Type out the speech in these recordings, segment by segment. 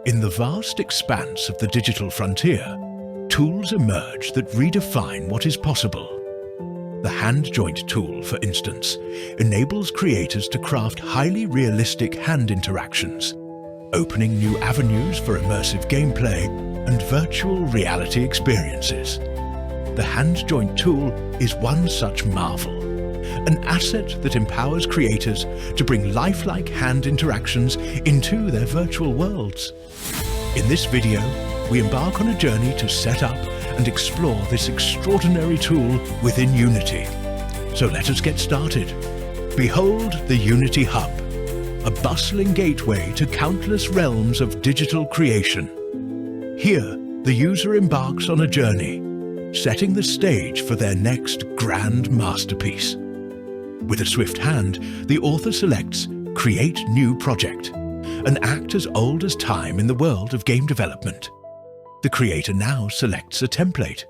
In the vast expanse of the digital frontier, tools emerge that redefine what is possible. The hand joint tool, for instance, enables creators to craft highly realistic hand interactions, opening new avenues for immersive gameplay and virtual reality experiences. The hand joint tool is one such marvel, an asset that empowers creators to bring lifelike hand interactions into their virtual worlds. In this video, we embark on a journey to set up and explore this extraordinary tool within Unity. So let us get started. Behold the Unity Hub, a bustling gateway to countless realms of digital creation. Here, the user embarks on a journey, setting the stage for their next grand masterpiece. With a swift hand, the author selects Create New Project, an act as old as time in the world of game development. The creator now selects a template.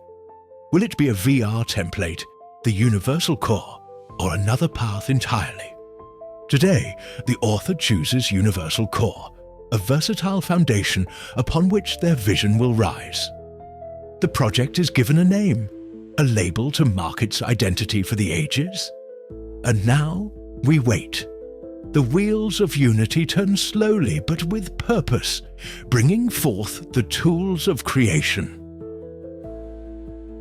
Will it be a VR template, the Universal Core, or another path entirely? Today, the author chooses Universal Core, a versatile foundation upon which their vision will rise. The project is given a name, a label to mark its identity for the ages. And now we wait. The wheels of Unity turn slowly but with purpose, bringing forth the tools of creation.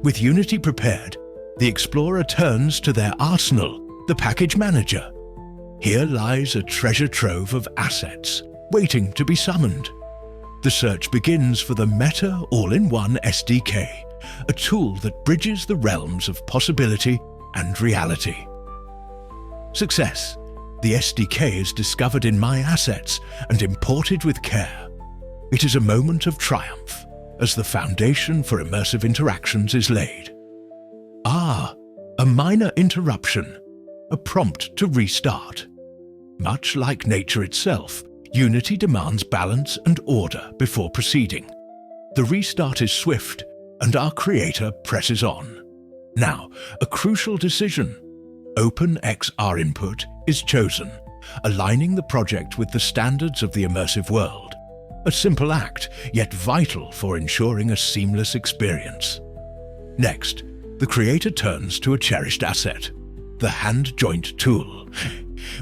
With Unity prepared, the explorer turns to their arsenal, the package manager. Here lies a treasure trove of assets, waiting to be summoned. The search begins for the Meta All-in-One SDK, a tool that bridges the realms of possibility and reality. Success. The SDK is discovered in My Assets and imported with care. It is a moment of triumph as the foundation for immersive interactions is laid. A minor interruption, a prompt to restart. Much like nature itself, Unity demands balance and order before proceeding. The restart is swift, and our creator presses on. Now, a crucial decision. OpenXR input is chosen, aligning the project with the standards of the immersive world. A simple act, yet vital for ensuring a seamless experience. Next, the creator turns to a cherished asset, the hand joint tool.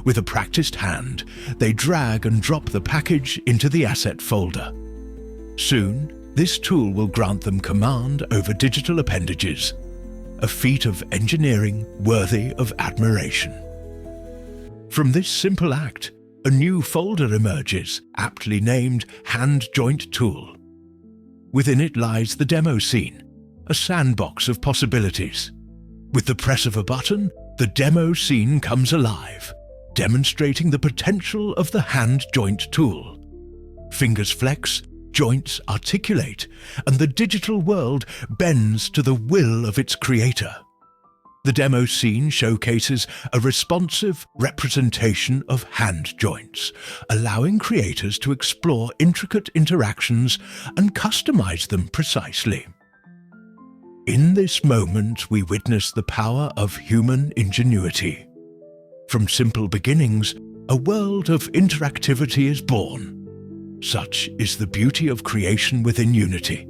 With a practiced hand, they drag and drop the package into the asset folder. Soon, this tool will grant them command over digital appendages, a feat of engineering worthy of admiration. From this simple act, a new folder emerges, aptly named Hand Joint Tool. Within it lies the demo scene, a sandbox of possibilities. With the press of a button, the demo scene comes alive, demonstrating the potential of the hand joint tool. Fingers flex, joints articulate, and the digital world bends to the will of its creator. The demo scene showcases a responsive representation of hand joints, allowing creators to explore intricate interactions and customize them precisely. In this moment, we witness the power of human ingenuity. From simple beginnings, a world of interactivity is born. Such is the beauty of creation within Unity,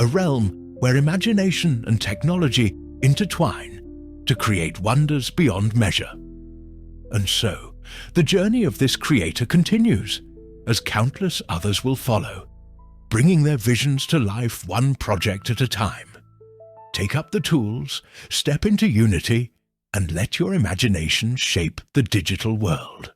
a realm where imagination and technology intertwine to create wonders beyond measure. And so, the journey of this creator continues, as countless others will follow, bringing their visions to life one project at a time. Take up the tools, step into Unity, and let your imagination shape the digital world.